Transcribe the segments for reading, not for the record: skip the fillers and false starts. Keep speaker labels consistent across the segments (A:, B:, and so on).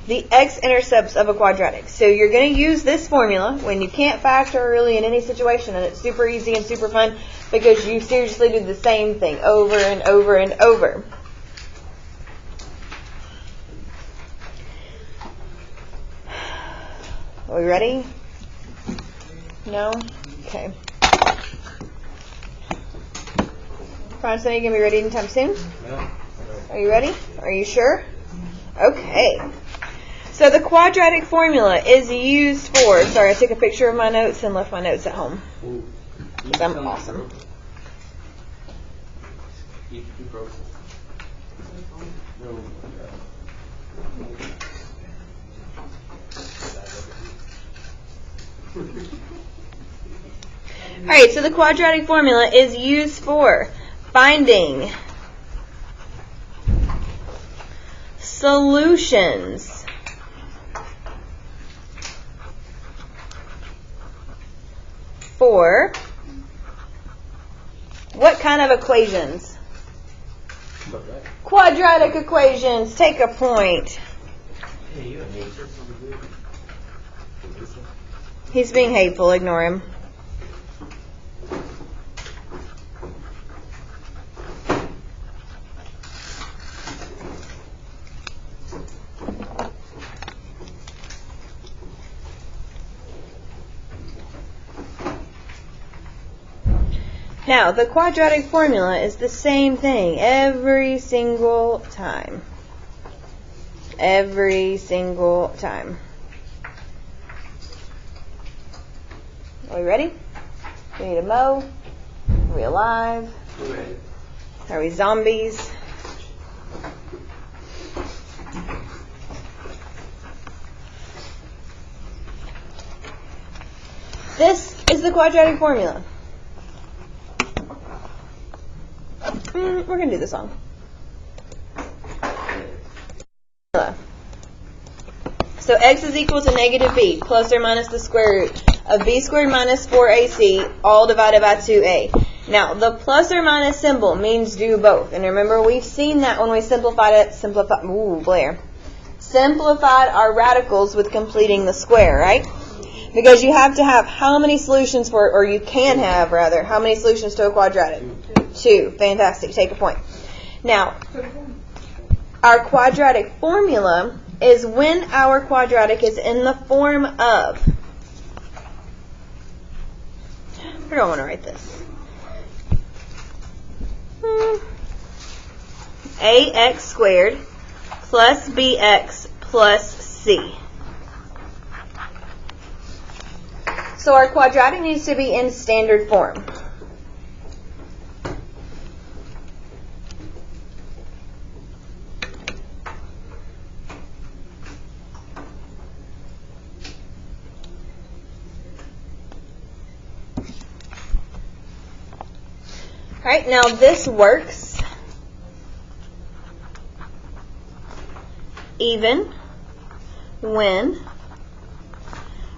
A: the x-intercepts of a quadratic. So you're going to use this formula when you can't factor really in any situation, and it's super easy and super fun because you seriously do the same thing over and over and over. Are we ready? No? Okay. Francis, are you going to be ready anytime soon?
B: No.
A: Are you ready? Are you sure? Okay. So the quadratic formula is used for, sorry, I took a picture of my notes and left my notes at home. Because I'm awesome. Alright, so the quadratic formula is used for finding solutions for what kind of equations? Quadratic equations. Take a point. He's being hateful. Ignore him. Now, the quadratic formula is the same thing every single time. Every single time. Are we ready? We need a mow. Are we alive? Are we zombies? This is the quadratic formula. We're going to do this song. So x is equal to negative b plus or minus the square root of b squared minus 4ac all divided by 2a. Now, the plus or minus symbol means do both. And remember, we've seen that when we simplified our radicals with completing the square, right? Because you have to have how many solutions for, or you can have, rather, how many solutions to a quadratic? 2. Fantastic. Take a point. Now, our quadratic formula is when our quadratic is in the form of, where do I want to write this? ax squared plus bx plus c. So our quadratic needs to be in standard form. Alright, now this works even when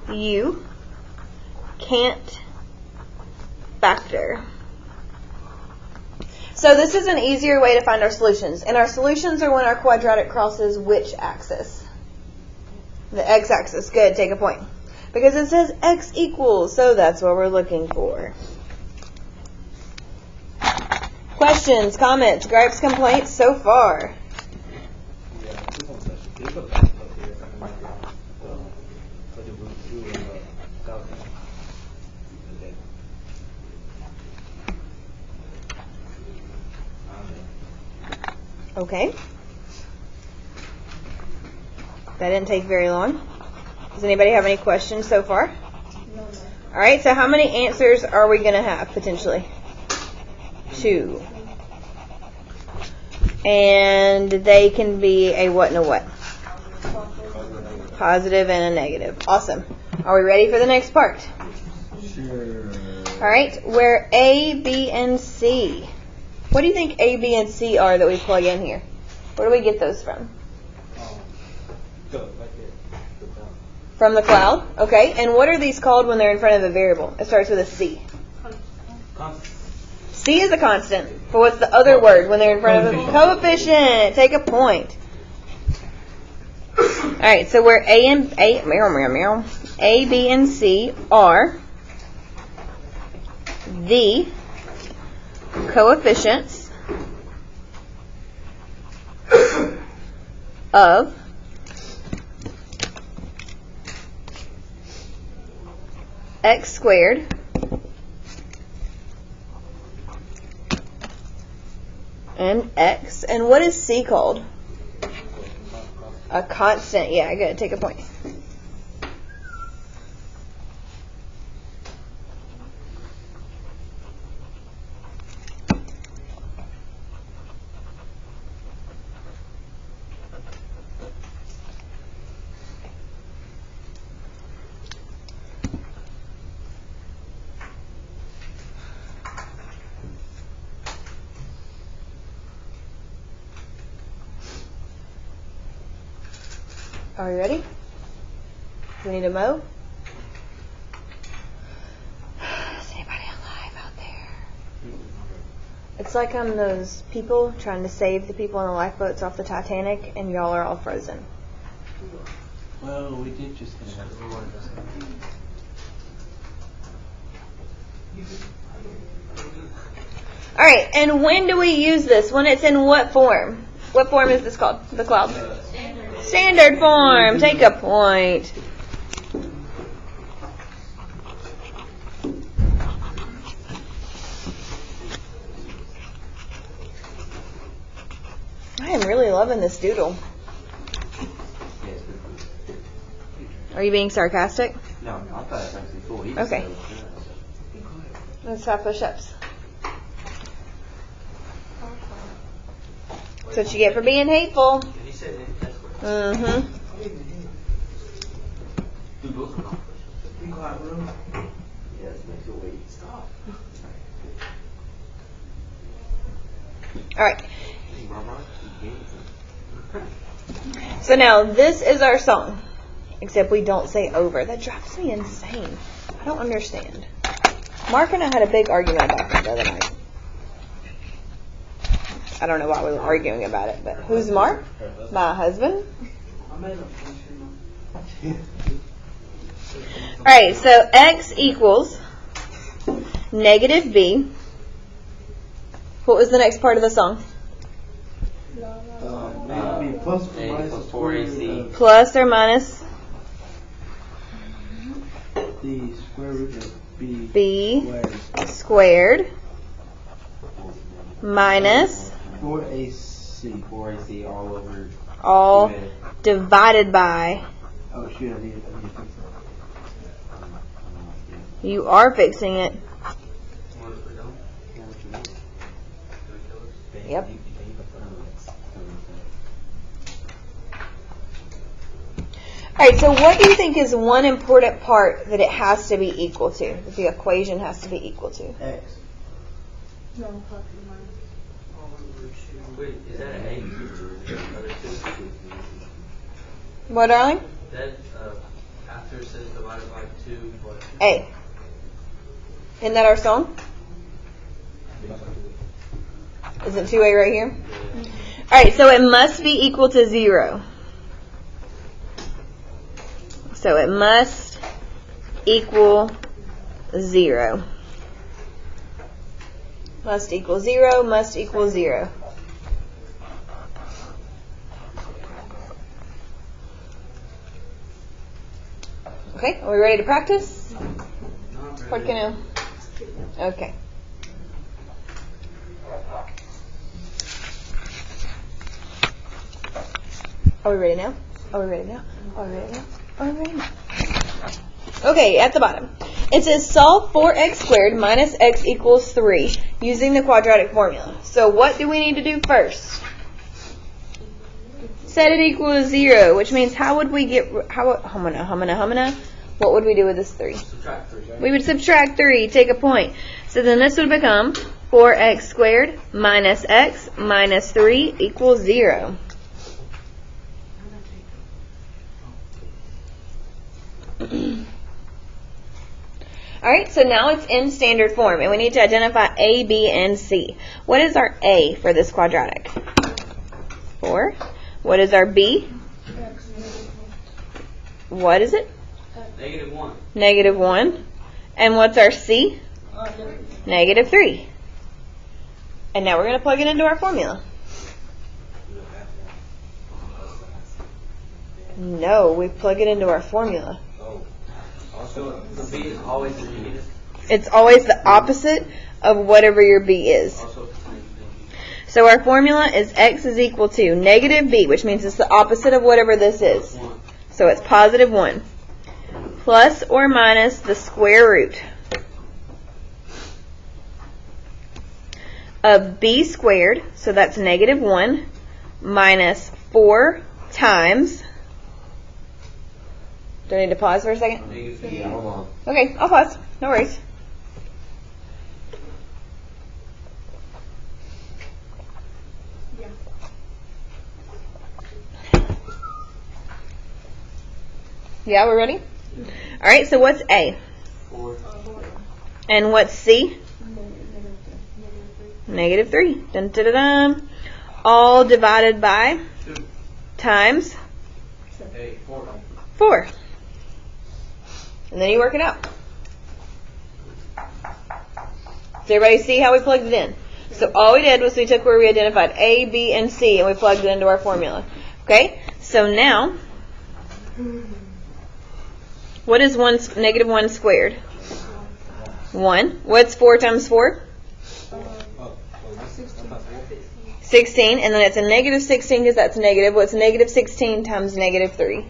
A: you can't factor. So this is an easier way to find our solutions. And our solutions are when our quadratic crosses which axis? The x-axis. Good, take a point. Because it says x equals, so that's what we're looking for. Questions, comments, gripes, complaints so far? Okay. That didn't take very long. Does anybody have any questions so far? No. All right, so how many answers are we going to have potentially? 2. And they can be a what and a what? Positive and a negative. Awesome. Are we ready for the next part?
B: Sure.
A: All right, where A, B, and C. What do you think A, B, and C are that we plug in here? Where do we get those from? From the cloud. Okay, and what are these called when they're in front of a variable? It starts with a C. C is a constant. But what's the other word when they're in front of a coefficient? Take a point. right, so where A, B, and C are the coefficients of x squared and x. And what is C called? A constant. Yeah, I gotta take a point. Are you ready? Do we need a mow? Is anybody alive out there? It's like I'm those people trying to save the people in the lifeboats off the Titanic, and y'all are all frozen.
B: Well, we did just finish.
A: All right, and when do we use this? When it's in what form? What form is this called? The cloud? Standard form. Take a point. I am really loving this doodle. Are you being sarcastic?
C: No, I thought it was actually cool.
A: Okay. Let's have push-ups. That's what you get for being hateful. Mm-hmm. All right. So now this is our song, except we don't say over. That drives me insane. I don't understand. Mark and I had a big argument about that the other night. I don't know why we were arguing about it, but who's Mark? My husband. Alright, so x equals negative b. What was the next part of the song?
B: Plus or
C: A
B: minus
C: plus 4ac.
A: Plus or minus
B: the square root of b
A: b
B: squared.
A: squared minus
B: 4ac.
C: 4ac all over.
A: all
C: divided.
A: divided by.
B: Oh shoot, I need to fix that.
A: You are fixing it. Yep. Alright, so what do you think is one important part that it has to be equal to? That the equation has to be equal to?
B: X.
C: Wait, is that an A?
A: What, darling?
C: That after it says divided by 2, what?
A: A. Isn't that our song? Isn't 2A right here? Alright, so it must be equal to 0. So it must equal 0. Must equal 0, must equal 0. Okay, are we ready to practice? What can I? Okay. Are we ready now? Are we ready now? Are we ready now? Are we ready now? Okay, at the bottom. It says solve 4x squared minus x equals 3 using the quadratic formula. So what do we need to do first? Set it equal to 0, which means how would we get, what would we do with this 3?
C: Subtract 3, right?
A: We would subtract 3, take a point. So then this would become 4x squared minus x minus 3 equals 0. Alright, so now it's in standard form, and we need to identify A, B, and C. What is our A for this quadratic? 4. What is our B? what is it?
C: -1.
A: Negative 1. And what's our C? Negative 3. And now we're going to plug it into our formula. No, we plug it into our formula.
C: So the B is always the negative.
A: It's always the opposite of whatever your B is.
C: Also percentage.
A: So our formula is x is equal to negative b, which means it's the opposite of whatever this is.
C: 1.
A: So it's positive 1. Plus or minus the square root of b squared, so that's negative 1, minus 4 times. Do I need to pause for a second?
C: -3.
B: Yeah, hold on.
A: Okay, I'll pause. No worries. Yeah, we're ready? All right, so what's A?
C: 4.
A: And what's C? Negative 3. Dun, dun, dun, dun. All divided by
C: 2.
A: times
C: 8. 4.
A: 4. And then you work it out. Does everybody see how we plugged it in? So all we did was we took where we identified A, B, and C, and we plugged it into our formula. Okay? So now, what is negative 1 squared? 1. What's 4 times 4? 16. And then it's a negative 16 because that's negative. What's negative 16 times negative 3?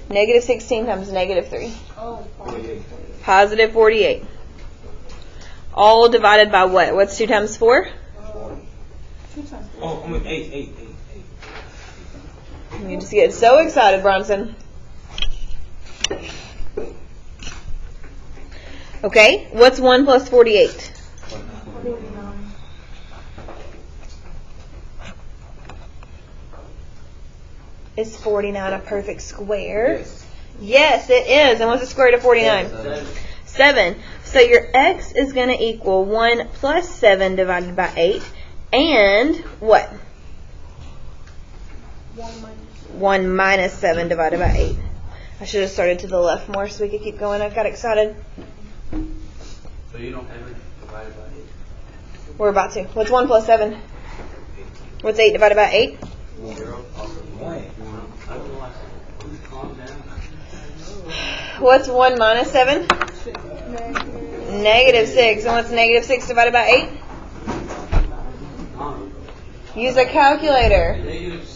A: Negative 16 times negative 3. Positive 48. All divided by what? What's 2 times 4?
C: Oh, I mean 8.
A: You just get so excited, Bronson. Okay, what's 1 plus 48? Is 49 a perfect square?
C: Yes.
A: Yes, it is. And what's the square root of 49? 7. So your x is going to equal 1 plus 7 divided by 8. And what? 1 minus 7 divided by 8. I should have started to the left more so we could keep going. I got excited.
C: So you don't ever divide it by 8.
A: We're about to. What's 1 plus 7? What's 8 divided by 8?
C: 0. I don't know. Calm down.
A: What's 1 minus 7? Negative 6. And what's negative 6 divided by 8? Use a calculator.
C: -6.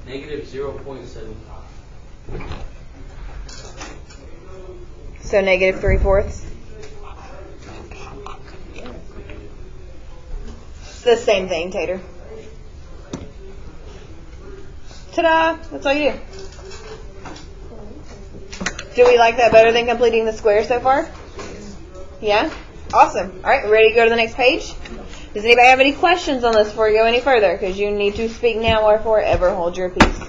C: Negative 0.75.
A: So negative 3/4. It's the same thing, Tater. Ta-da! That's all you do. Do we like that better than completing the square so far? Yeah? Awesome. All right, ready to go to the next page? Does anybody have any questions on this before we go any further? Because you need to speak now or forever hold your peace.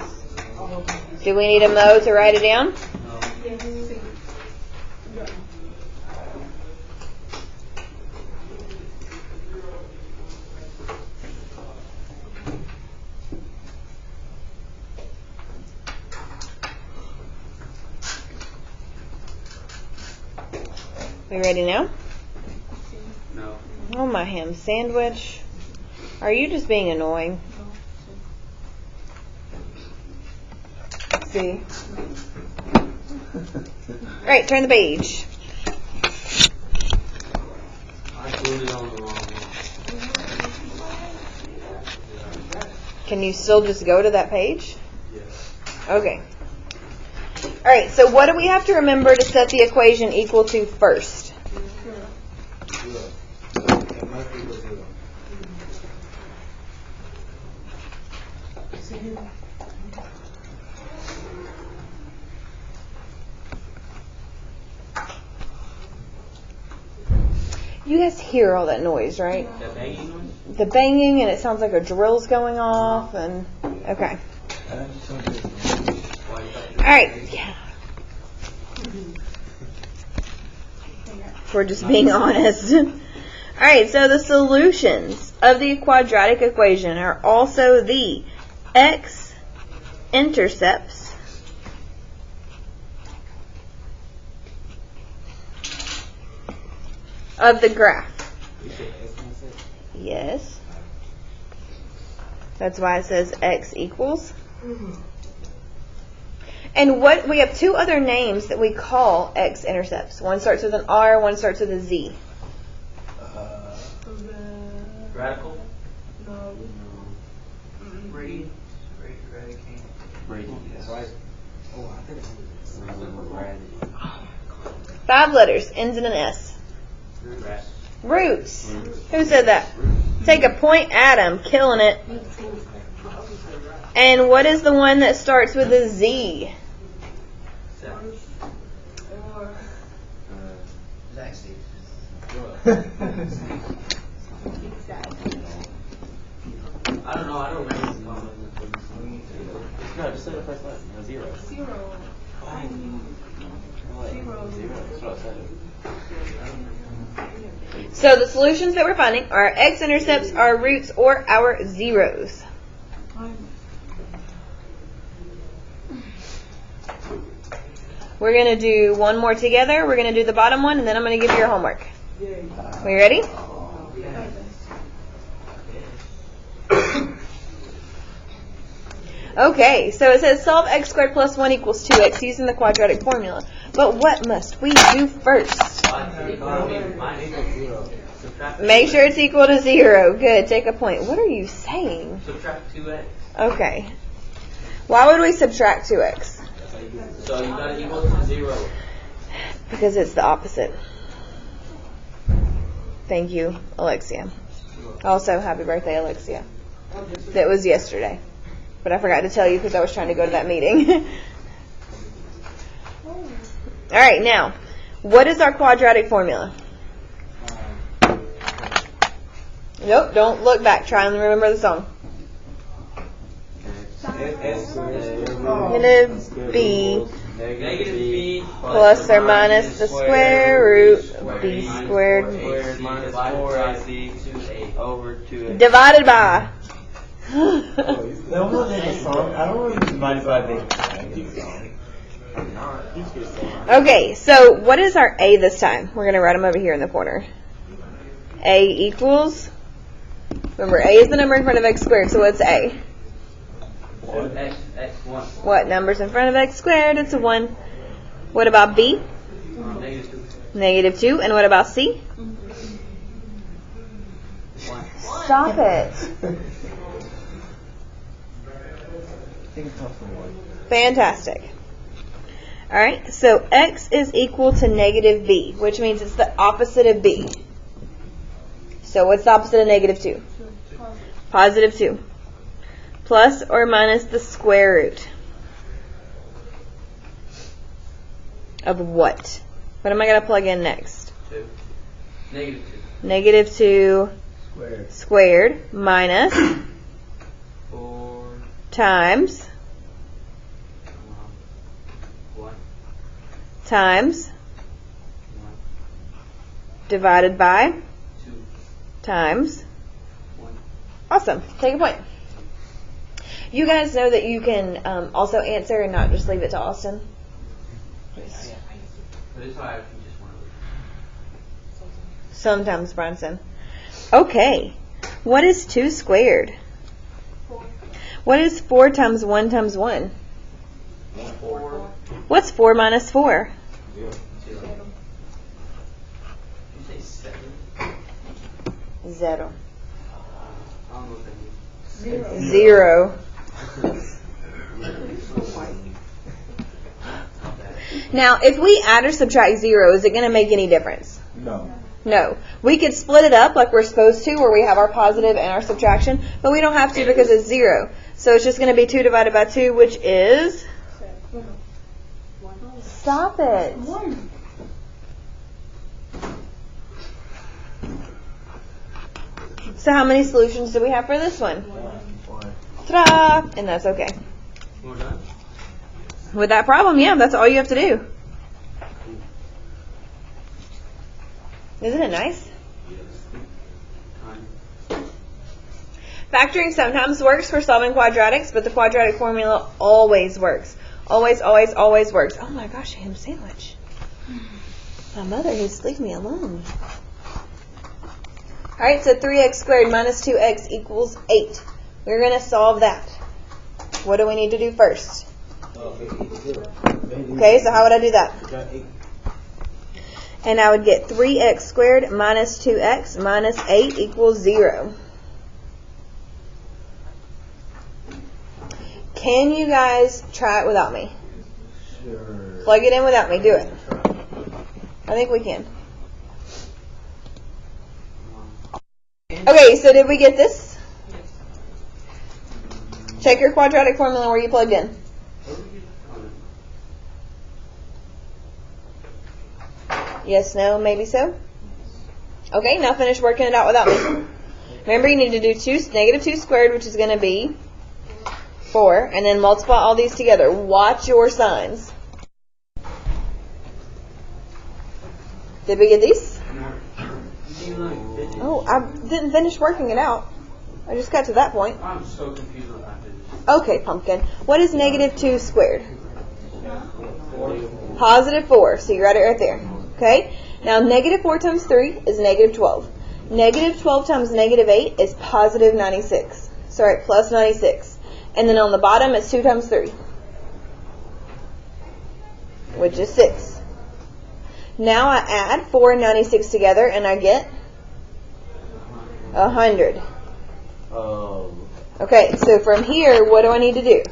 A: Do we need a mo to write it down? We ready now?
C: No.
A: Oh, my ham sandwich. Are you just being annoying? See? Right, turn the page.
C: I glued it on the wrong one.
A: Can you still just go to that page?
C: Yes.
A: Okay. All right, so what do we have to remember to set the equation equal to first? You guys hear all that noise, right?
C: That banging noise?
A: The banging, and it sounds like a drill's going off, and okay. All right. Yeah. We're just being honest. Alright, so the solutions of the quadratic equation are also the x-intercepts of the graph. Yes. That's why it says x equals. And what we have two other names that we call x-intercepts. One starts with an R, one starts with a Z.
C: Radical?
D: No.
C: Radiant?
B: Radiant, yes.
C: Right.
B: Oh, I think it's radiant.
A: 5 letters, ends in an S.
C: Rat.
A: Roots. Who said that? Take a point, Adam. Killing it. And what is the one that starts with a Z?
C: I don't know. I don't remember.
E: No, just say the first letter. No, zero.
D: Zero.
E: Zero. That's what I said.
A: So the solutions that we're finding are x-intercepts, our roots, or our zeros. We're going to do one more together. We're going to do the bottom one, and then I'm going to give you your homework. Are you ready? Okay, so it says solve x squared plus 1 equals 2x using the quadratic formula. But what must we do first? Make sure it's equal to 0. Good, take a point. What are you saying?
C: Subtract 2x.
A: Okay. Why would we subtract 2x?
C: So you got it equal to 0.
A: Because it's the opposite. Thank you, Alexia. Also, happy birthday, Alexia. That was yesterday. But I forgot to tell you because I was trying to go to that meeting. Alright, now, what is our quadratic formula? Nope, don't look back. Try and remember the song. Negative b
C: Negative b
A: plus or minus the square root of b squared
E: Minus 4ac over 2a.
A: divided by.
E: That wasn't a song. I don't know if it's divided by the
A: Okay, so what is our a this time? We're going to write them over here in the corner. A equals, remember a is the number in front of x squared, so what's a?
C: x1.
A: What number's in front of x squared? It's a 1. What about b?
C: Negative 2.
A: Negative 2. And what about c?
C: 1.
A: Stop it. Fantastic. Alright, so x is equal to negative b, which means it's the opposite of b. So what's the opposite of negative 2? Positive 2. Plus or minus the square root of what? What am I going to plug in next?
C: 2. Negative 2.
A: Negative 2 squared minus
C: 4.
A: times
C: 1.
A: times
C: 1.
A: divided by
C: 2.
A: times.
C: 1.
A: Awesome. Take a point. You guys know that you can also answer and not just leave it to Austin?
C: But it's alright if you just want to.
A: Sometimes, Bronson. Okay. What is 2 squared?
D: 4.
A: What is 4 times 1 times 1?
C: 4.
A: What's 4 minus 4?
C: 0. Did you say 7?
A: 0.
C: I don't know what that means.
A: 0. Now, if we add or subtract 0, is it going to make any difference?
E: No.
A: No. We could split it up like we're supposed to, where we have our positive and our subtraction, but we don't have to because it's 0. So it's just going to be 2 divided by 2, which is... Stop it. So how many solutions do we have for this one? Ta-da! And that's okay.
C: We're done?
A: With that problem, yeah, that's all you have to do. Isn't it nice? Factoring sometimes works for solving quadratics, but the quadratic formula always works. Always, always, always works. Oh my gosh, ham sandwich. My mother needs to leave me alone. Alright, so 3x squared minus 2x equals 8. We're going to solve that. What do we need to do first? Okay, so how would I do that? And I would get 3x squared minus 2x minus 8 equals 0. Can you guys try it without me?
E: Sure.
A: Plug it in without me. Do it. I think we can. Okay, so did we get this? Check your quadratic formula where you plugged in. Yes, no, maybe so. Okay, now finish working it out without me. Remember, you need to do negative 2 squared, which is going to be 4, and then multiply all these together. Watch your signs. Did we get these? Oh, I didn't finish working it out. I just got to that point.
C: I'm so confused about this.
A: Okay, pumpkin. What is negative 2 squared? Positive 4. So you write it right there. Okay? Now, negative 4 times 3 is negative 12. Negative 12 times negative 8 is positive 96. Sorry, plus 96. And then on the bottom, it's 2 times 3, which is 6. Now I add 4 and 96 together, and I get 100. Okay, so from here, what do I need to do?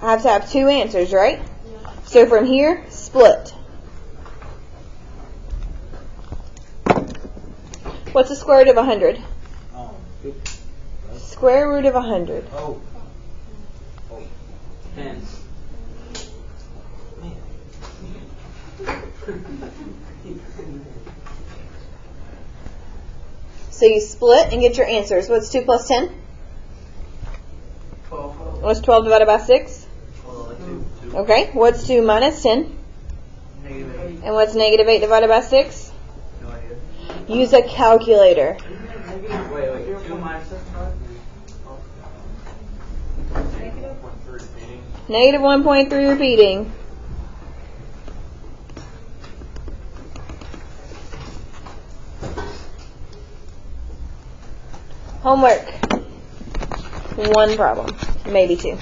A: I have to have 2 answers, right? So from here, split. What's the square root of 100? Square root of 100.
C: 10.
A: So you split and get your answers. What's 2 plus 10?
C: 12.
A: What's 12 divided by 6?
C: 2.
A: Okay. What's 2 minus 10?
C: Negative 8.
A: And what's negative 8 divided by 6?
C: No idea.
A: Use a calculator.
C: Wait. 2 minus 6, right?
A: Negative 1.3 repeating. Homework. 1 problem. Maybe 2.
C: No.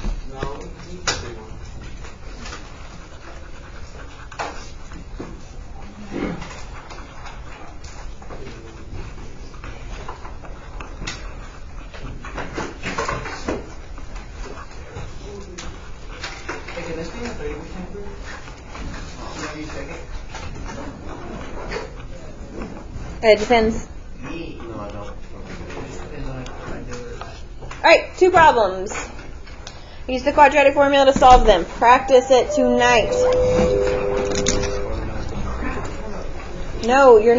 C: Okay, let's do a 30% group. Can you check it?
A: It depends.
E: No, I don't.
C: Depends on if I do it.
A: Alright, 2 problems. Use the quadratic formula to solve them. Practice it tonight. No, you're not.